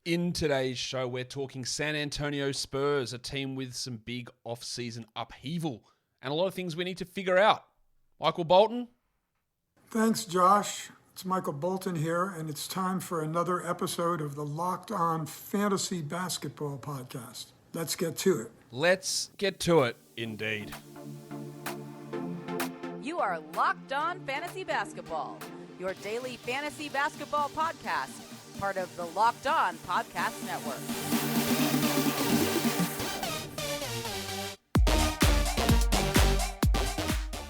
In today's show, we're talking San Antonio Spurs, a team with some big off-season upheaval and a lot of things we need to figure out. Michael Bolton? Thanks, Josh. It's Michael Bolton here, and it's time for another episode of the Locked On Fantasy Basketball Podcast. Let's get to it. Let's get to it, indeed. You are Locked On Fantasy Basketball, your daily fantasy basketball podcast, part of the Locked On Podcast Network.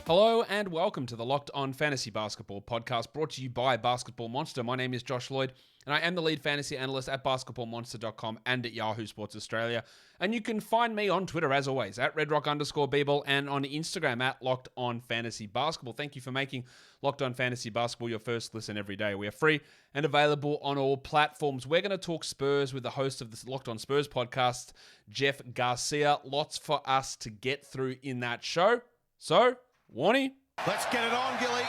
Hello and welcome to the Locked On Fantasy Basketball Podcast, brought to you by Basketball Monster. My name is Josh Lloyd, and I am the lead fantasy analyst at basketballmonster.com and at Yahoo Sports Australia. And you can find me on Twitter, as always, at redrock_bball and on Instagram at Locked On Fantasy Basketball. Thank you for making Locked On Fantasy Basketball your first listen every day. We are free and available on all platforms. We're going to talk Spurs with the host of the Locked On Spurs podcast, Jeff Garcia. Lots for us to get through in that show. So, Warnie? Let's get it on, Gilly.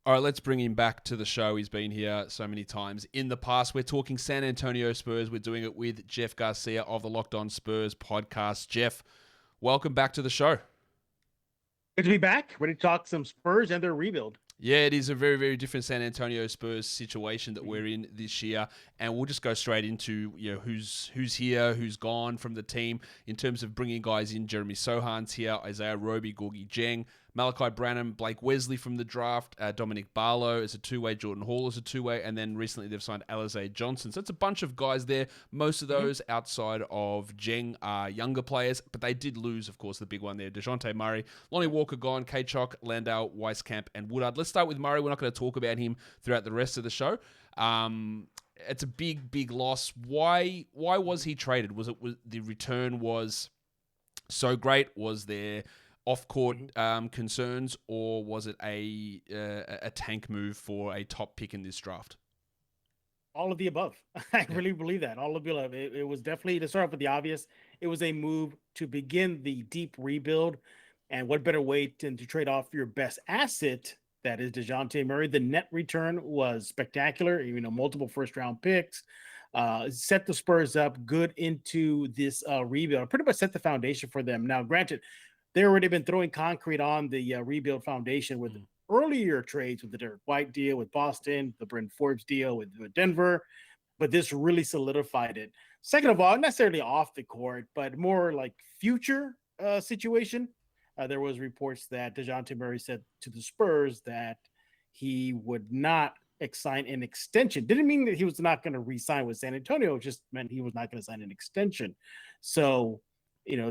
All right, let's bring him back to the show. He's been here so many times in the past. We're talking San Antonio Spurs. We're doing it with Jeff Garcia of the Locked On Spurs podcast. Jeff, welcome back to the show. Good to be back. Ready to talk some Spurs and their rebuild. Yeah, it is a very, very different San Antonio Spurs situation that we're in this year, and we'll just go straight into who's here, who's gone from the team in terms of bringing guys in. Jeremy Sohan's here, Isaiah Roby, Gorgie Jeng, Malachi Branham, Blake Wesley from the draft, Dominic Barlow is a two-way, Jordan Hall is a two-way, and then recently they've signed Alize Johnson. So it's a bunch of guys there. Most of those outside of Jeng are younger players, but they did lose, of course, the big one there. DeJounte Murray, Lonnie Walker gone, Kachok, Landau, Weiskamp, and Woodard. Let's start with Murray. We're not going to talk about him throughout the rest of the show. It's a big, big loss. Why was he traded? Was the return was so great? Was there off-court concerns, or was it a tank move for a top pick in this draft? All of the above. I really believe that. All of the above. It was definitely, to start off with the obvious, it was a move to begin the deep rebuild. And what better way than to trade off your best asset, that is DeJounte Murray. The net return was spectacular, multiple first-round picks. Set the Spurs up good into this rebuild. Pretty much set the foundation for them. Now, granted, they already been throwing concrete on the rebuild foundation with earlier trades, with the Derek White deal with Boston, the Bryn Forbes deal with Denver, but this really solidified it. Second of all, not necessarily off the court, but more like future situation. There was reports that DeJounte Murray said to the Spurs that he would not sign an extension. Didn't mean that he was not going to re-sign with San Antonio. It just meant he was not going to sign an extension. So,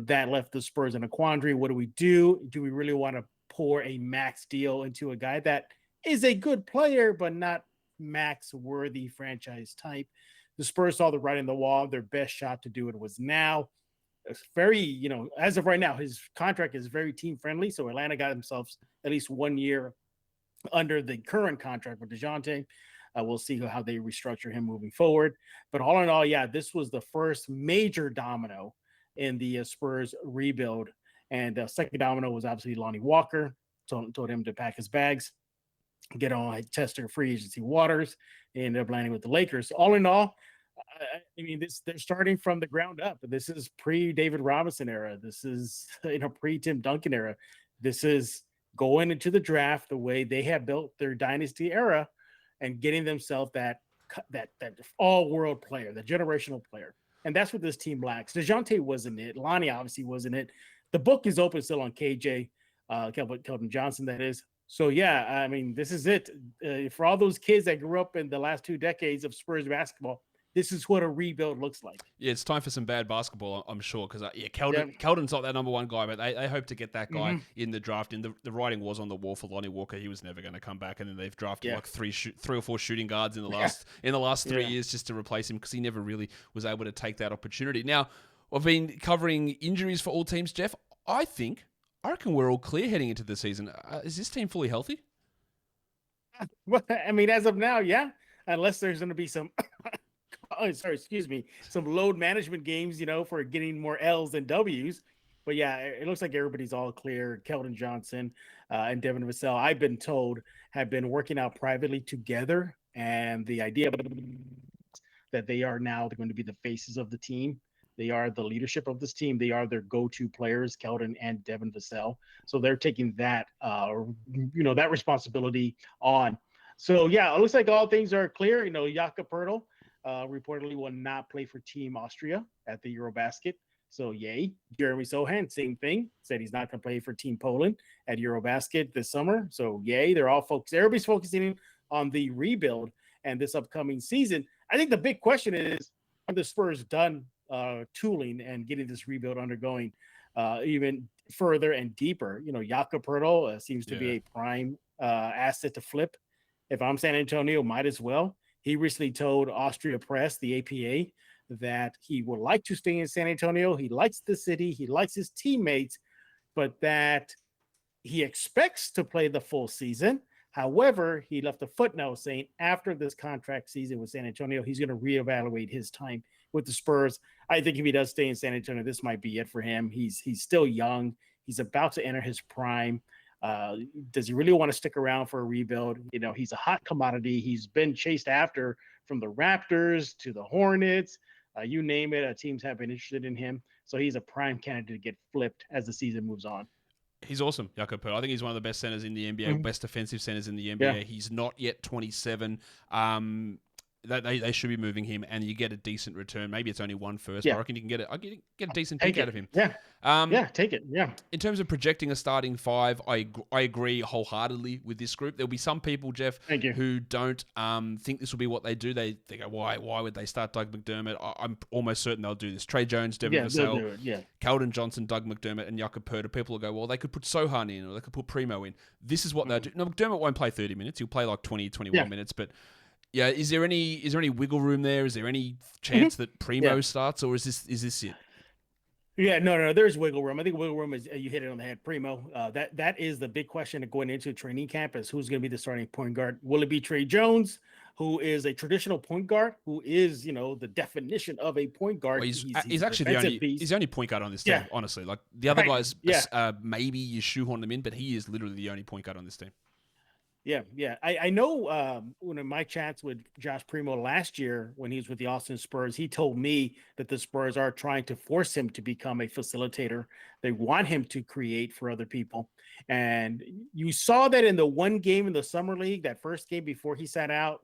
that left the Spurs in a quandary. What do we do? Do we really want to pour a max deal into a guy that is a good player, but not max worthy franchise type? The Spurs saw the writing on the wall. Their best shot to do it was now. It's very, as of right now, his contract is very team friendly. So Atlanta got themselves at least 1 year under the current contract with DeJounte. We'll see how they restructure him moving forward. But all in all, yeah, this was the first major domino in the Spurs rebuild. And the second domino was obviously Lonnie Walker. Told him to pack his bags, get on tester free agency waters, and ended up landing with the Lakers. All in all, they're starting from the ground up. This is pre-David Robinson era. This is pre-Tim Duncan era. This is going into the draft the way they have built their dynasty era and getting themselves that all-world player, the generational player. And that's what this team lacks. DeJounte wasn't it. Lonnie obviously wasn't it. The book is open still on KJ, Keldon Johnson, that is. So, yeah, this is it. For all those kids that grew up in the last 2 decades of Spurs basketball, this is what a rebuild looks like. Yeah, it's time for some bad basketball, I'm sure, because Keldon's not that number one guy, but they hope to get that guy in the draft. And the writing was on the wall for Lonnie Walker. He was never going to come back, and then they've drafted like three or four shooting guards in the last 3 years just to replace him, because he never really was able to take that opportunity. Now, I've been covering injuries for all teams, Jeff. I reckon we're all clear heading into the season. Is this team fully healthy? Well, as of now, yeah, unless there's going to be some some load management games, for getting more L's than W's. But yeah, it looks like everybody's all clear. Keldon Johnson and Devin Vassell, I've been told, have been working out privately together. And the idea that they are now going to be the faces of the team. They are the leadership of this team. They are their go-to players, Keldon and Devin Vassell. So they're taking that, that responsibility on. So yeah, it looks like all things are clear. Jakob Poeltl reportedly will not play for Team Austria at the Eurobasket. So yay. Jeremy Sohan, same thing, said he's not going to play for Team Poland at Eurobasket this summer. So yay, they're all focused. Everybody's focusing on the rebuild and this upcoming season. I think the big question is, are the Spurs done tooling and getting this rebuild undergoing even further and deeper? Jakob Poeltl seems to be a prime asset to flip. If I'm San Antonio, might as well. He recently told Austria Press, the APA, that he would like to stay in San Antonio. He likes the city. He likes his teammates, but that he expects to play the full season. However, he left a footnote saying after this contract season with San Antonio, he's going to reevaluate his time with the Spurs. I think if he does stay in San Antonio, this might be it for him. He's still young. He's about to enter his prime. Does he really want to stick around for a rebuild? He's a hot commodity. He's been chased after from the Raptors to the Hornets. You name it, teams have been interested in him. So he's a prime candidate to get flipped as the season moves on. He's awesome, Jakob Poeltl. I think he's one of the best centers in the NBA, best defensive centers in the NBA. Yeah. He's not yet 27. They should be moving him, and you get a decent return. Maybe it's only one first, but I reckon you can get a decent pick out of him. Yeah, take it. Yeah. In terms of projecting a starting five, I agree wholeheartedly with this group. There'll be some people, Jeff, who don't think this will be what they do. They go, why would they start Doug McDermott? I'm almost certain they'll do this. Trey Jones, Devin Vassell, Keldon Johnson, Doug McDermott, and Jakob Poeltl. People will go, well, they could put Sohan in, or they could put Primo in. This is what they'll do. No, McDermott won't play 30 minutes. He'll play like 20, 21 minutes, but... Yeah, is there any wiggle room there? Is there any chance that Primo starts, or is this it? Yeah, no, there's wiggle room. I think wiggle room is, you hit it on the head, Primo. That is the big question going into training camp, is who's going to be the starting point guard. Will it be Trey Jones, who is a traditional point guard, who is, the definition of a point guard? Well, he's actually he's the only point guard on this team, honestly. Like the other guys, maybe you shoehorn them in, but he is literally the only point guard on this team. Yeah. I know one of my chats with Josh Primo last year when he was with the Austin Spurs, he told me that the Spurs are trying to force him to become a facilitator. They want him to create for other people. And you saw that in the one game in the summer league, that first game before he sat out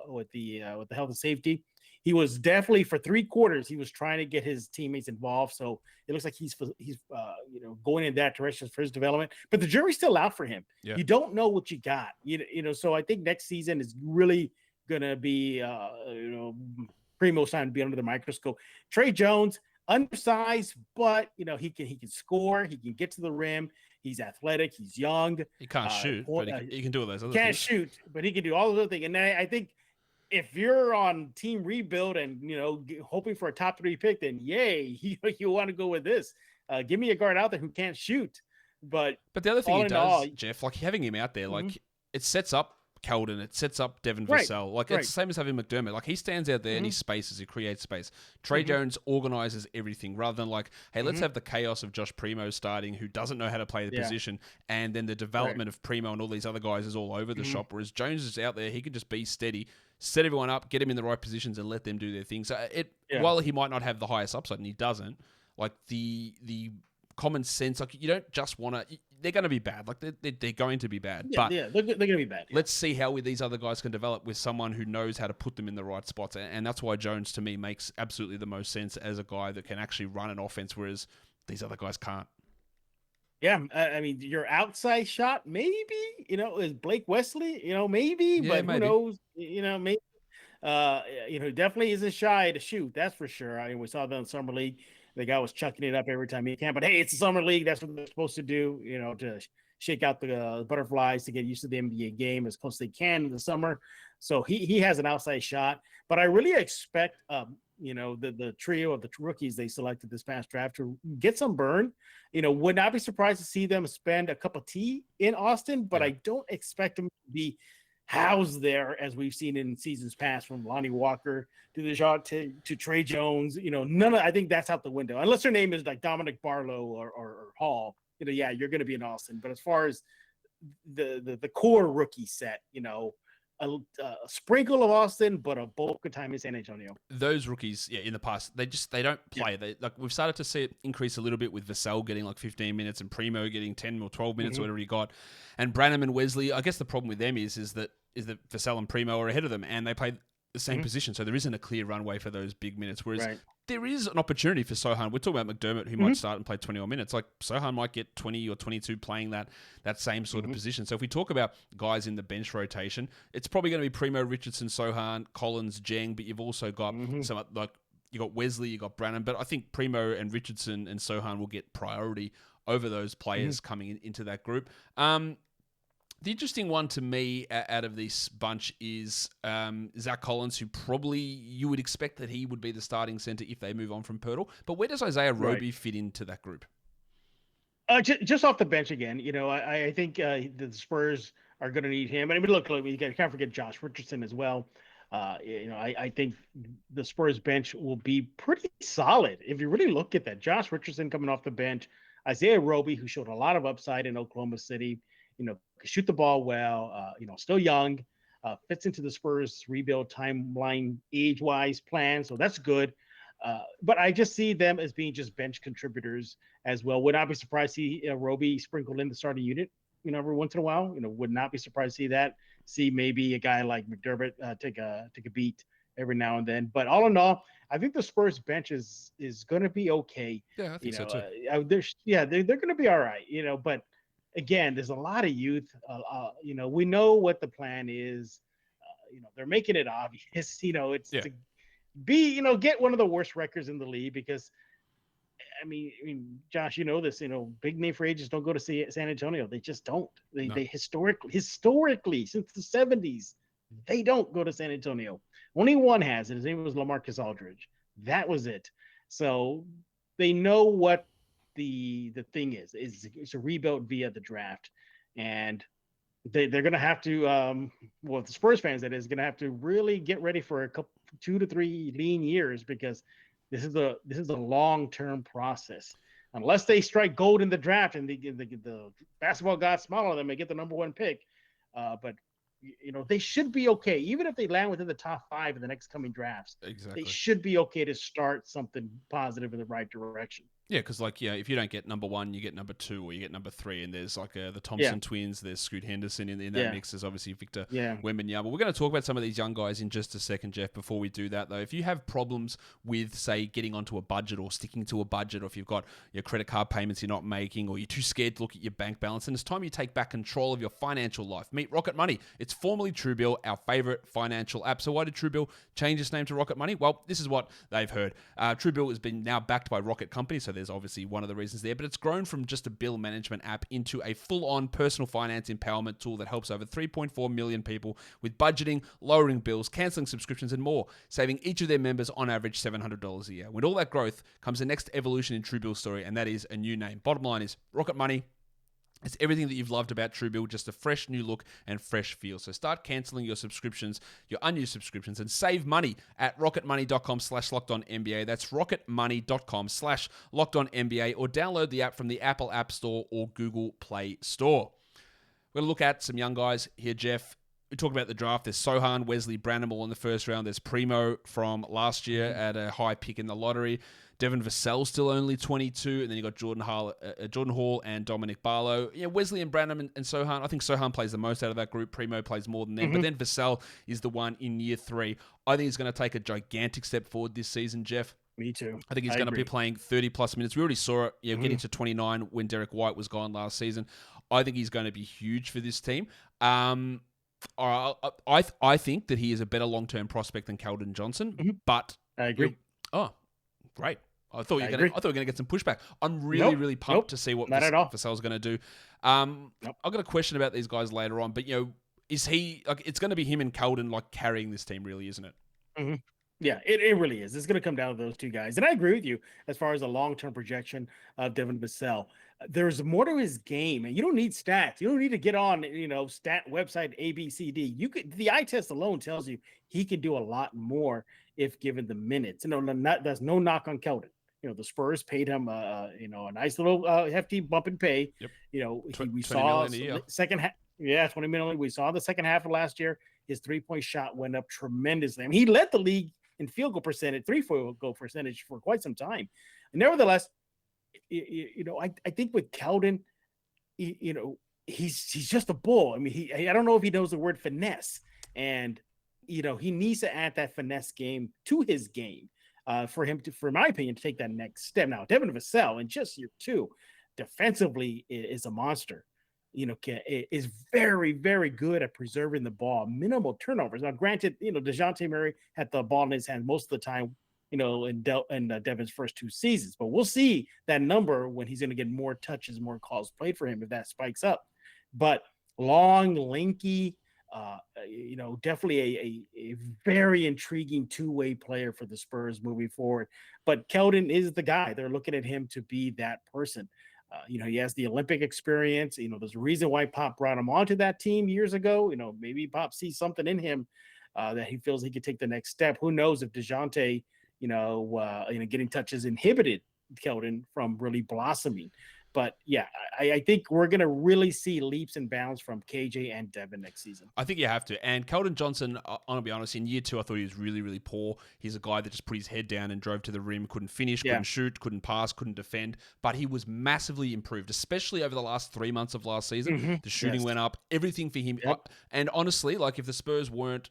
with the health and safety. He was definitely, for 3 quarters, he was trying to get his teammates involved. So it looks like he's going in that direction for his development. But the jury's still out for him. Yeah. You don't know what you got. So I think next season is really going to be Primo's time to be under the microscope. Trey Jones, undersized, but he can score. He can get to the rim. He's athletic. He's young. He can't shoot, but he can do all those other things. Can't shoot, but he can do all those other things. And I think, if you're on team rebuild and, hoping for a top 3 pick, then yay, you want to go with this. Give me a guard out there who can't shoot. But the other thing he does, Jeff, like having him out there, like it sets up Keldon, it sets up Devin Vassell. Like it's the same as having McDermott. Like he stands out there and he spaces, he creates space. Trey Jones organizes everything rather than like, hey, let's have the chaos of Josh Primo starting, who doesn't know how to play the position, and then the development of Primo and all these other guys is all over the shop. Whereas Jones is out there, he can just be steady, set everyone up, get him in the right positions, and let them do their thing. So while he might not have the highest upside, and he doesn't, like the common sense, like you don't just want to. They're going to be bad. Like they're going to be bad. They're going to be bad. Let's see how these other guys can develop with someone who knows how to put them in the right spots, and that's why Jones to me makes absolutely the most sense as a guy that can actually run an offense, whereas these other guys can't. Yeah, I mean, your outside shot, maybe, is Blake Wesley, maybe, but maybe. Who knows, maybe, definitely isn't shy to shoot. That's for sure. I mean, we saw that in Summer League. The guy was chucking it up every time he can, but hey, it's a Summer League. That's what they're supposed to do, to shake out the butterflies, to get used to the NBA game as close as they can in the summer. So he has an outside shot, but I really expect, the trio of the rookies they selected this past draft to get some burn. Would not be surprised to see them spend a cup of tea in Austin, but I don't expect them to be housed there as we've seen in seasons past, from Lonnie Walker to the shot to Trey Jones. I think that's out the window, unless their name is like Dominic Barlow or Hall. You're going to be in Austin. But as far as the core rookie set, a sprinkle of Austin, but a bulk of time in San Antonio. Those rookies, in the past, they don't play. They we've started to see it increase a little bit with Vassell getting like 15 minutes and Primo getting 10 or 12 minutes or whatever he got, and Branham and Wesley. I guess the problem with them is that Vassell and Primo are ahead of them, and they play the same position, so there isn't a clear runway for those big minutes. Whereas there is an opportunity for Sohan. We're talking about McDermott, who might start and play 20 more minutes. Like Sohan might get 20 or 22 playing that same sort of position. So if we talk about guys in the bench rotation, it's probably going to be Primo, Richardson, Sohan, Collins, Jeng, but you've also got some like you got Wesley, you got Branham, but I think Primo and Richardson and Sohan will get priority over those players coming into that group. The interesting one to me out of this bunch is Zach Collins, who probably you would expect that he would be the starting center if they move on from Pirtle. But where does Isaiah Roby fit into that group? Just off the bench again, I think the Spurs are going to need him. And I mean, look, we can't forget Josh Richardson as well. I think the Spurs bench will be pretty solid if you really look at that. Josh Richardson coming off the bench, Isaiah Roby, who showed a lot of upside in Oklahoma City. Shoot the ball well, still young, fits into the Spurs rebuild timeline age-wise plan. So that's good. But I just see them as being just bench contributors as well. Would not be surprised to see Roby sprinkled in the starting unit, every once in a while. Would not be surprised to see that. See maybe a guy like McDermott take a beat every now and then. But all in all, I think the Spurs bench is going to be okay. Yeah, I think so too. They're going to be all right, but again, there's a lot of youth. We know what the plan is. They're making it obvious. It's to be, get one of the worst records in the league because, I mean, Josh, this. Big name free agents don't go to San Antonio. They just don't. They historically since the 70s, they don't go to San Antonio. Only one has, and his name was LaMarcus Aldridge. That was it. So they know what the thing is it's a rebuild via the draft, and they're going to have to the Spurs fans that is going to have to really get ready for a couple 2 to 3 lean years because this is a long-term process unless they strike gold in the draft and the basketball gods smile on them and get the number 1 pick. But they should be okay even if they land within the top 5 in the next coming drafts. Exactly, they should be okay to start something positive in the right direction. Yeah, because if you don't get number 1, you get number 2 or you get number 3, and there's like the Thompson twins, there's Scoot Henderson in that mix. There's obviously Victor Wembanyama. We're going to talk about some of these young guys in just a second, Jeff. Before we do that, though, if you have problems with, say, getting onto a budget or sticking to a budget, or if you've got your credit card payments you're not making, or you're too scared to look at your bank balance, and it's time you take back control of your financial life, meet Rocket Money. It's formerly Truebill, our favorite financial app. So why did Truebill change its name to Rocket Money? Well, this is what they've heard. Truebill has been now backed by Rocket Company, so there's obviously one of the reasons there, but it's grown from just a bill management app into a full-on personal finance empowerment tool that helps over 3.4 million people with budgeting, lowering bills, canceling subscriptions, and more, saving each of their members on average $700 a year. With all that growth comes the next evolution in Truebill's story, and that is a new name. Bottom line is Rocket Money. It's everything that you've loved about Truebill, just a fresh new look and fresh feel. So start canceling your subscriptions, your unused subscriptions, and save money at rocketmoney.com/lockedonnba. That's rocketmoney.com/lockedonnba, or download the app from the Apple App Store or Google Play Store. We're going to look at some young guys here, Jeff. We talk about the draft. There's Sohan, Wesley, Branham all in the first round. There's Primo from last year at a high pick in the lottery. Devin Vassell still only 22, and then you got Jordan Hall and Dominic Barlow. Wesley and Branham and Sohan. I think Sohan plays the most out of that group. Primo plays more than them, but then Vassell is the one in year 3. I think he's going to take a gigantic step forward this season, Jeff. Me too. I think he's going to be playing 30-plus minutes. We already saw it, getting to 29 when Derek White was gone last season. I think he's going to be huge for this team. I think that he is a better long-term prospect than Keldon Johnson, but I agree. Oh, great. I thought you were going to get some pushback. I'm really pumped to see what Vassell's going to do. I've got a question about these guys later on, but is he it's going to be him and Keldon carrying this team, really, isn't it? Mm-hmm. Yeah, it really is. It's going to come down to those two guys. And I agree with you as far as the long-term projection of Devin Vassell. There's more to his game, and you don't need stats. You don't need to get on, stat website ABCD. The eye test alone tells you he can do a lot more if given the minutes. There's no knock on Keldon. The Spurs paid him, a nice little hefty bump in pay. Yep. We saw $20 million a year. second half. Yeah, $20 million. We saw the second half of last year. His 3-point shot went up tremendously. I mean, he led the league in field goal percentage, 3-point goal percentage for quite some time. And nevertheless, I think with Keldon, he's just a bull. I mean, I don't know if he knows the word finesse, and he needs to add that finesse game to his game for him to, for my opinion, to take that next step. Now, Devin Vassell in just year 2, defensively is a monster. Is very, very good at preserving the ball, minimal turnovers. Now, granted, DeJounte Murray had the ball in his hand most of the time, in Devin's first 2 seasons. But we'll see that number when he's going to get more touches, more calls played for him if that spikes up. But long, lanky, definitely a very intriguing 2-way player for the Spurs moving forward. But Keldon is the guy. They're looking at him to be that person. He has the Olympic experience. There's a reason why Pop brought him onto that team years ago. Maybe Pop sees something in him that he feels he could take the next step. Who knows if DeJounte, getting touches inhibited Keldon from really blossoming. But yeah, I think we're going to really see leaps and bounds from KJ and Devin next season. I think you have to. And Keldon Johnson, I'm going to be honest, in year 2, I thought he was really, really poor. He's a guy that just put his head down and drove to the rim, couldn't finish, couldn't shoot, couldn't pass, couldn't defend. But he was massively improved, especially over the last 3 months of last season. Mm-hmm. The shooting went up, everything for him. Yep. And honestly, if the Spurs weren't,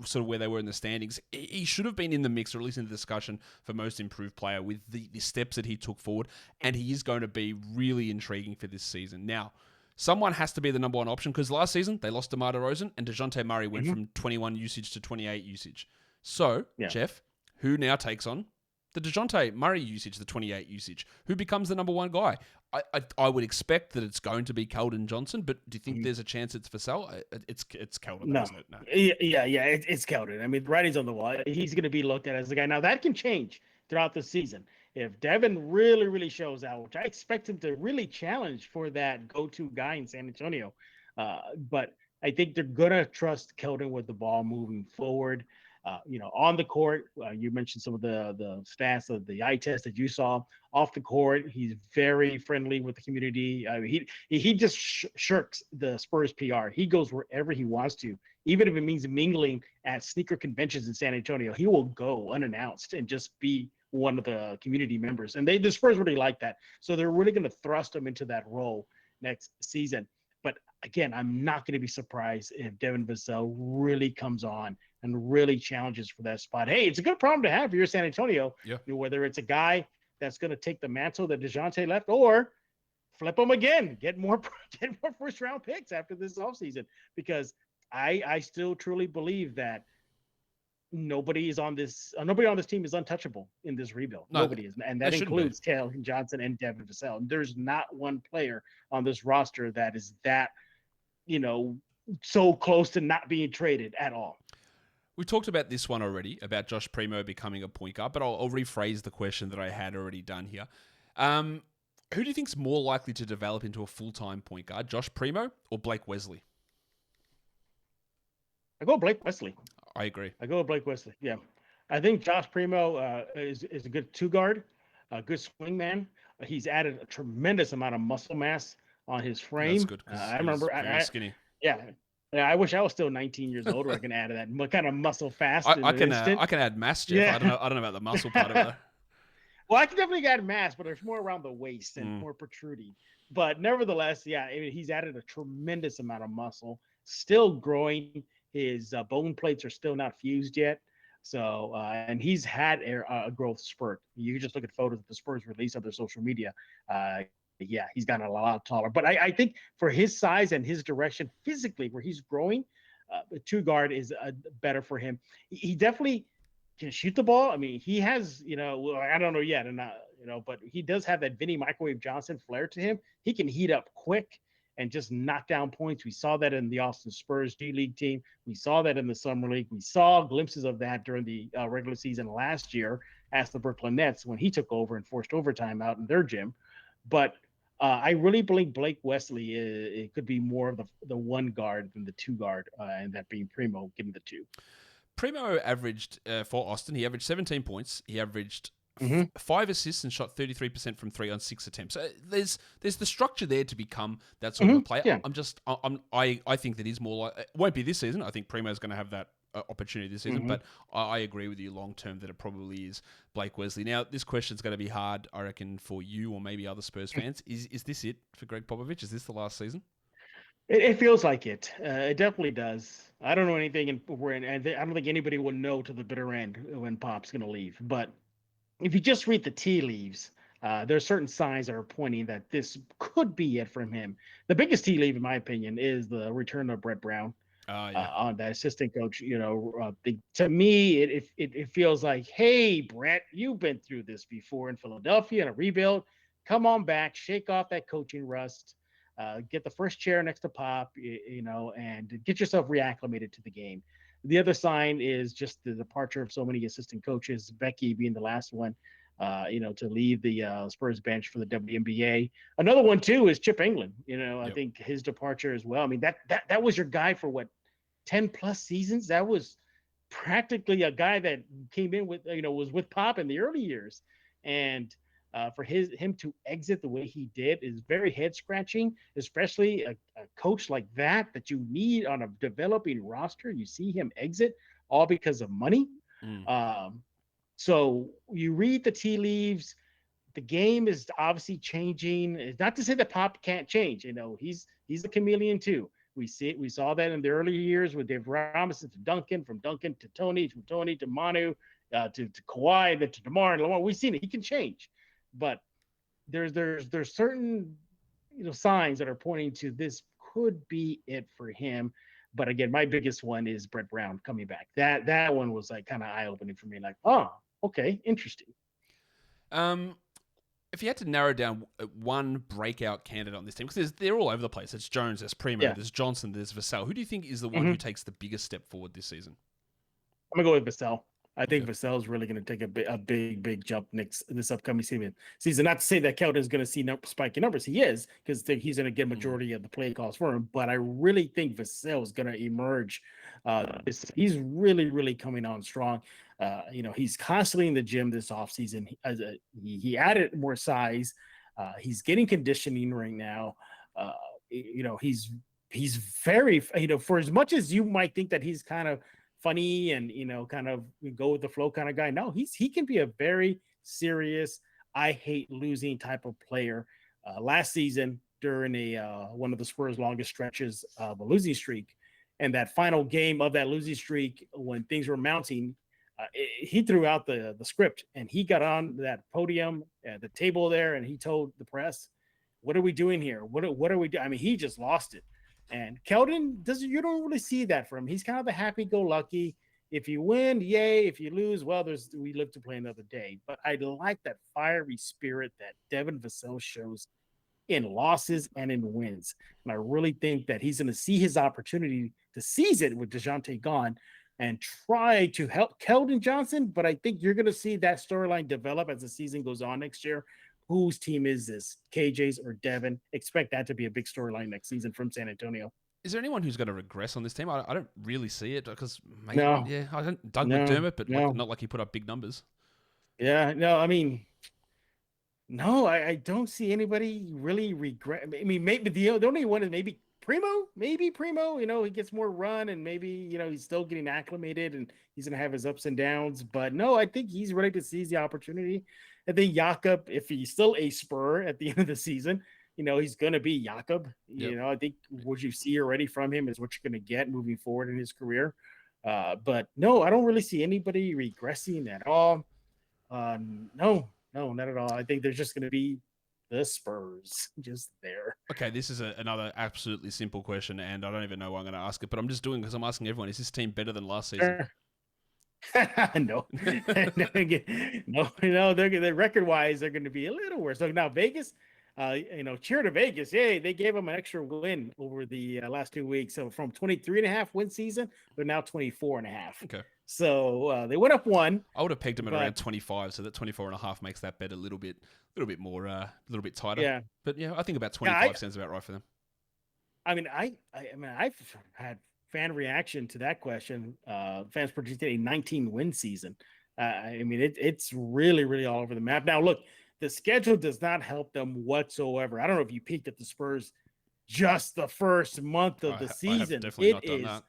sort of where they were in the standings, he should have been in the mix, or at least in the discussion for most improved player with the steps that he took forward, and he is going to be really intriguing for this season. Now, someone has to be the number 1 option, because last season they lost DeMar DeRozan and DeJounte Murray went from 21 usage to 28 usage. So, Jeff, who now takes on the DeJounte Murray usage, the 28 usage? Who becomes the number 1 guy? I would expect that it's going to be Keldon Johnson, but do you think there's a chance it's Vassell? It's Keldon, no. isn't it? No. It's Keldon. I mean, writing's on the wall. He's going to be looked at as the guy. Now, that can change throughout the season. If Devin really, really shows out, which I expect him to really challenge for that go-to guy in San Antonio. But I think they're going to trust Keldon with the ball moving forward. On the court, you mentioned some of the stats of the eye test that you saw. Off the court, he's very friendly with the community. He just shirks the Spurs PR. He goes wherever he wants to, even if it means mingling at sneaker conventions in San Antonio. He will go unannounced and just be one of the community members. And the Spurs really like that. So they're really going to thrust him into that role next season. But again, I'm not going to be surprised if Devin Vassell really comes on and really challenges for that spot. Hey, it's a good problem to have if you're San Antonio. Yeah. Whether it's a guy that's going to take the mantle that DeJounte left, or flip him again, get more first-round picks after this offseason. Because I still truly believe that nobody on this team is untouchable in this rebuild. No, nobody is, and that includes Keldon Johnson and Devin Vassell. There's not one player on this roster that is that, so close to not being traded at all. We talked about this one already, about Josh Primo becoming a point guard, but I'll rephrase the question that I had already done here. Who do you think is more likely to develop into a full-time point guard, Josh Primo or Blake Wesley? I go Blake Wesley. I agree. I go with Blake Wesley. Yeah. I think Josh Primo is a good 2-guard, a good swing man. He's added a tremendous amount of muscle mass on his frame. That's good. I remember skinny. Yeah. I wish I was still 19 years old where I can add that kind of muscle fast. I can add mass, Jeff. Yeah. I don't know about the muscle part of it. Well, I can definitely add mass, but there's more around the waist and more protruding. But nevertheless, he's added a tremendous amount of muscle, still growing. His bone plates are still not fused yet. So, and he's had a growth spurt. You just look at photos that the Spurs release on their social media. He's gotten a lot taller. But I think for his size and his direction physically, where he's growing, the 2-guard is better for him. He definitely can shoot the ball. I mean, he has, I don't know yet, but he does have that Vinny Microwave Johnson flair to him. He can heat up quick and just knock down points. We saw that in the Austin Spurs G League team. We saw that in the Summer League. We saw glimpses of that during the regular season last year as the Brooklyn Nets when he took over and forced overtime out in their gym. But I really believe Blake Wesley, it could be more of the 1-guard than the 2-guard, and that being Primo, give him the 2. Primo averaged, for Austin, he averaged 17 points. He averaged 5 assists and shot 33% from 3 on 6 attempts. So there's the structure there to become that sort of a player. Yeah. I think that is more like, it won't be this season. I think Primo's going to have that opportunity this season, but I agree with you long term that it probably is Blake Wesley. Now, this question's going to be hard, I reckon, for you or maybe other Spurs fans. Is this it for Greg Popovich? Is this the last season? It feels like it. It definitely does. I don't know anything, and I don't think anybody will know to the bitter end when Pop's going to leave. But if you just read the tea leaves, there are certain signs that are pointing that this could be it from him. The biggest tea leaf, in my opinion, is the return of Brett Brown. On the assistant coach. To me, it feels like, hey, Brett, you've been through this before in Philadelphia in a rebuild. Come on back, shake off that coaching rust, get the first chair next to Pop, and get yourself reacclimated to the game. The other sign is just the departure of so many assistant coaches, Becky being the last one, to leave the Spurs bench for the WNBA. Another one too is Chip England. I think his departure as well. I mean, that was your guy for what, 10 plus seasons. That was practically a guy that came in with, was with Pop in the early years, and for him to exit the way he did is very head scratching, especially a coach like that you need on a developing roster. You see him exit all because of money. So you read the tea leaves. The game is obviously changing. It's not to say that Pop can't change. He's a chameleon too. We saw that in the early years with Dave Robinson to Duncan, from Duncan to Tony, from Tony to Manu, to Kawhi, then to DeMar and Lamar. We've seen it. He can change, but there's certain signs that are pointing to this could be it for him. But again, my biggest one is Brett Brown coming back. That one was like kind of eye opening for me. Like, oh, okay, interesting. If you had to narrow down one breakout candidate on this team, because they're all over the place. It's Jones, there's Primo, there's Johnson, there's Vassell. Who do you think is the one who takes the biggest step forward this season? I'm going to go with Vassell. I think Vassell is really going to take a big jump this upcoming season. Not to say that Keldon's going to see spike in numbers. He is, because he's going to get majority of the play calls for him. But I really think Vassell is going to emerge. He's really, really coming on strong. He's constantly in the gym this offseason. He added more size. He's getting conditioning right now. He's very, for as much as you might think that he's kind of funny and kind of go with the flow kind of guy, no, he can be a very serious, I hate losing type of player. Last season, during one of the Spurs' longest stretches of a losing streak, and that final game of that losing streak, when things were mounting, he threw out the script, and he got on that podium at the table there, and he told the press, "What are we doing here? What are we doing?" I mean, he just lost it. And Keldon you don't really see that from him. He's kind of a happy-go-lucky. If you win, yay. If you lose, well, we live to play another day. But I like that fiery spirit that Devin Vassell shows in losses and in wins. And I really think that he's going to see his opportunity to seize it with DeJounte gone and try to help Keldon Johnson. But I think you're going to see that storyline develop as the season goes on next year. Whose team is this? KJ's or Devin? Expect that to be a big storyline next season from San Antonio. Is there anyone who's going to regress on this team? I don't really see it, because I don't. Doug McDermott, but not like he put up big numbers. Yeah, no, I mean, no, I don't see anybody really regret. I mean, maybe the only one is maybe Primo. He gets more run, and maybe he's still getting acclimated, and he's going to have his ups and downs. But no, I think he's ready to seize the opportunity. I think Jakob, if he's still a Spur at the end of the season, he's going to be Jakob. Yep. I think what you see already from him is what you're going to get moving forward in his career. But no, I don't really see anybody regressing at all. No, not at all. I think there's just going to be the Spurs just there. Okay, this is another absolutely simple question, and I don't even know why I'm going to ask it, but I'm just doing it because I'm asking everyone, is this team better than last season? Sure. No, they're record-wise, they're going to be a little worse. So now Vegas, cheer to Vegas. Yay, they gave them an extra win over the last 2 weeks. So from 23.5 win season, they're now 24.5. Okay. So they went up one. I would have pegged them at around 25, so that 24.5 makes that bet a little bit more, a little bit tighter. Yeah. But yeah, I think about 25 sounds about right for them. I mean, I've had fan reaction to that question. Fans predicted a 19 win season. I mean, it's really, really all over the map. Now, look, the schedule does not help them whatsoever. I don't know if you peeked at the Spurs just the first month of the I have season. definitely It not done is. that.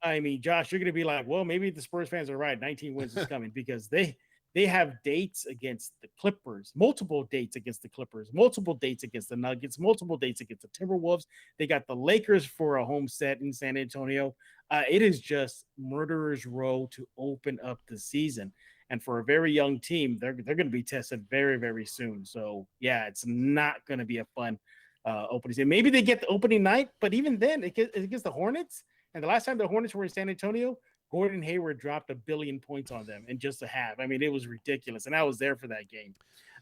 I mean, Josh, you're going to be like, well, maybe the Spurs fans are right. 19 wins is coming because they have dates against the Clippers, multiple dates against the Clippers, multiple dates against the Nuggets, multiple dates against the Timberwolves. They got the Lakers for a home set in San Antonio. It is just murderer's row to open up the season. And for a very young team, they're going to be tested very, very soon. So, yeah, it's not going to be a fun opening season. Maybe they get the opening night, but even then, it gets the Hornets. And the last time the Hornets were in San Antonio, Gordon Hayward dropped 1 billion points on them in just a half. I mean, it was ridiculous. And I was there for that game.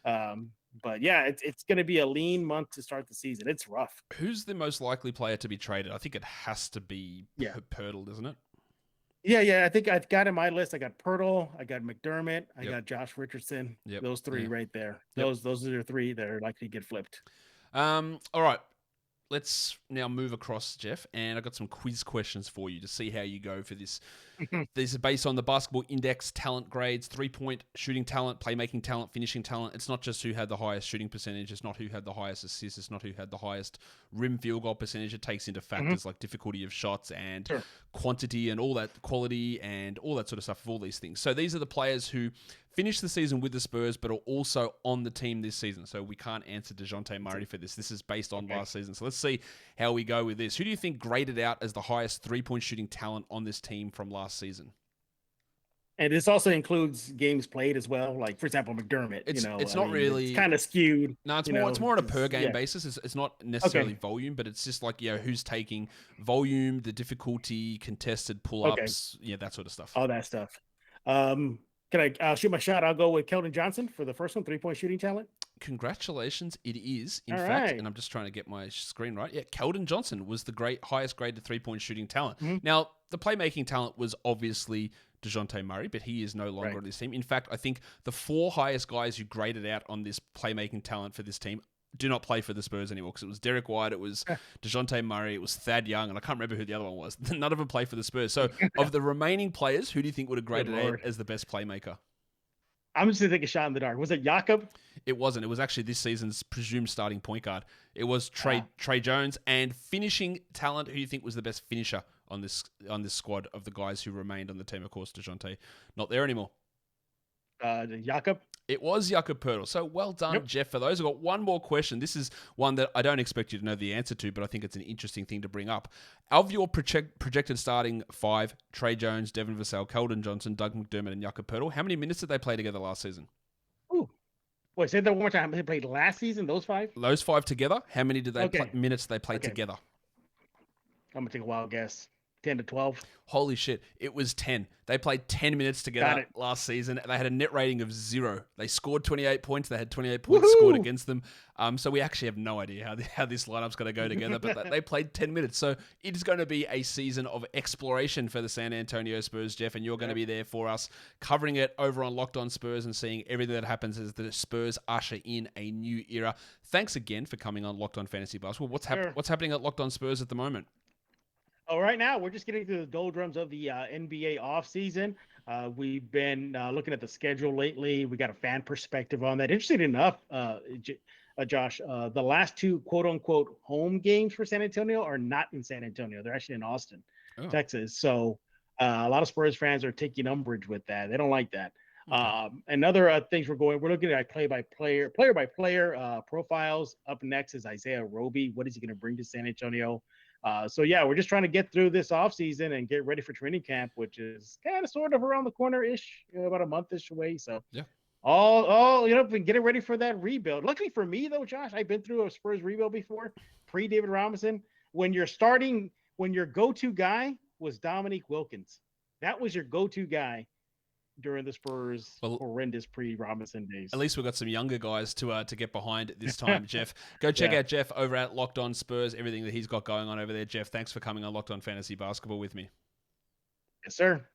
But yeah, it's going to be a lean month to start the season. It's rough. Who's the most likely player to be traded? I think it has to be Pirtle, isn't it? Yeah. I think I've got in my list. I got Pirtle, I got McDermott, I got Josh Richardson. Those three right there. Those are the threse that are likely to get flipped. All right. Let's now move across, Jeff, and I've got some quiz questions for you to see how you go for this. These are based on the Basketball Index talent grades, 3-point shooting talent, playmaking talent, finishing talent. It's not just who had the highest shooting percentage. It's not who had the highest assists. It's not who had the highest rim field goal percentage. It takes into factors like difficulty of shots and quantity and all that, quality and all that sort of stuff, of all these things. So these are the players who finished the season with the Spurs, but are also on the team this season. So we can't answer DeJounte Murray for this. This is based on last season. So let's see how we go with this. Who do you think graded out as the highest 3-point shooting talent on this team from last season? And this also includes games played as well. Like, for example, McDermott. It's not really... It's kind of skewed. No, it's more on a per-game basis. It's not necessarily volume, but it's just like, who's taking volume, the difficulty, contested pull-ups, that sort of stuff. All that stuff. Can I shoot my shot? I'll go with Keldon Johnson for the first one, 3-point shooting talent. Congratulations, it is, in fact, and I'm just trying to get my screen right. Yeah, Keldon Johnson was the highest graded 3-point shooting talent. Now, the playmaking talent was obviously DeJounte Murray, but he is no longer on this team. In fact, I think the 4 highest guys who graded out on this playmaking talent for this team do not play for the Spurs anymore, because it was Derek White, it was DeJounte Murray, it was Thad Young, and I can't remember who the other one was. None of them play for the Spurs. So of the remaining players, who do you think would have graded out as the best playmaker? I'm just going to take a shot in the dark. Was it Jakob? It wasn't. It was actually this season's presumed starting point guard. It was Trey Jones. And finishing talent, who do you think was the best finisher on this squad of the guys who remained on the team? Of course, DeJounte not there anymore. Jakob? It was Jakob Pirtle. So well done, Jeff, for those. I've got one more question. This is one that I don't expect you to know the answer to, but I think it's an interesting thing to bring up. Of your projected starting 5, Trey Jones, Devin Vassell, Keldon Johnson, Doug McDermott, and Jakob Pirtle, how many minutes did they play together last season? Ooh. Wait, say that one more time. They played last season, those 5? Those 5 together. How many did they minutes they played together? I'm going to take a wild guess. 10 to 12. Holy shit. It was 10. They played 10 minutes together last season. They had a net rating of 0. They scored 28 points. They had 28 points scored against them. So we actually have no idea how this lineup's going to go together, but they played 10 minutes. So it is going to be a season of exploration for the San Antonio Spurs, Jeff, and you're going to be there for us covering it over on Locked On Spurs and seeing everything that happens as the Spurs usher in a new era. Thanks again for coming on Locked On Fantasy Basketball. What's happening at Locked On Spurs at the moment? Oh, right now, we're just getting through the doldrums of the NBA offseason. We've been looking at the schedule lately. We got a fan perspective on that. Interesting enough, Josh, the last 2 quote-unquote home games for San Antonio are not in San Antonio. They're actually in Austin, Texas. So a lot of Spurs fans are taking umbrage with that. They don't like that. And other things we're looking at player-by-player profiles. Up next is Isaiah Roby. What is he going to bring to San Antonio? We're just trying to get through this offseason and get ready for training camp, which is kind of sort of around the corner-ish, about a month-ish away. So all getting ready for that rebuild. Luckily for me, though, Josh, I've been through a Spurs rebuild before, pre-David Robinson. When your go-to guy was Dominique Wilkins. That was your go-to guy during the Spurs' horrendous pre-Robinson days. At least we've got some younger guys to get behind this time, Jeff. Go check out Jeff over at Locked On Spurs, everything that he's got going on over there. Jeff, thanks for coming on Locked On Fantasy Basketball with me. Yes, sir.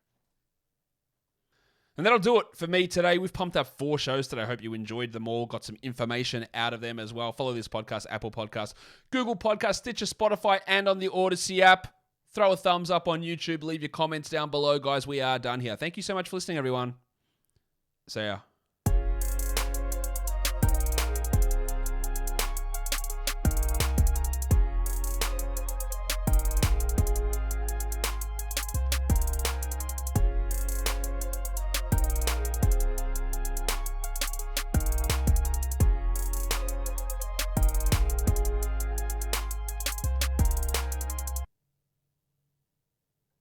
And that'll do it for me today. We've pumped up 4 shows today. I hope you enjoyed them all, got some information out of them as well. Follow this podcast, Apple Podcasts, Google Podcasts, Stitcher, Spotify, and on the Odyssey app. Throw a thumbs up on YouTube. Leave your comments down below, guys. We are done here. Thank you so much for listening, everyone. See ya.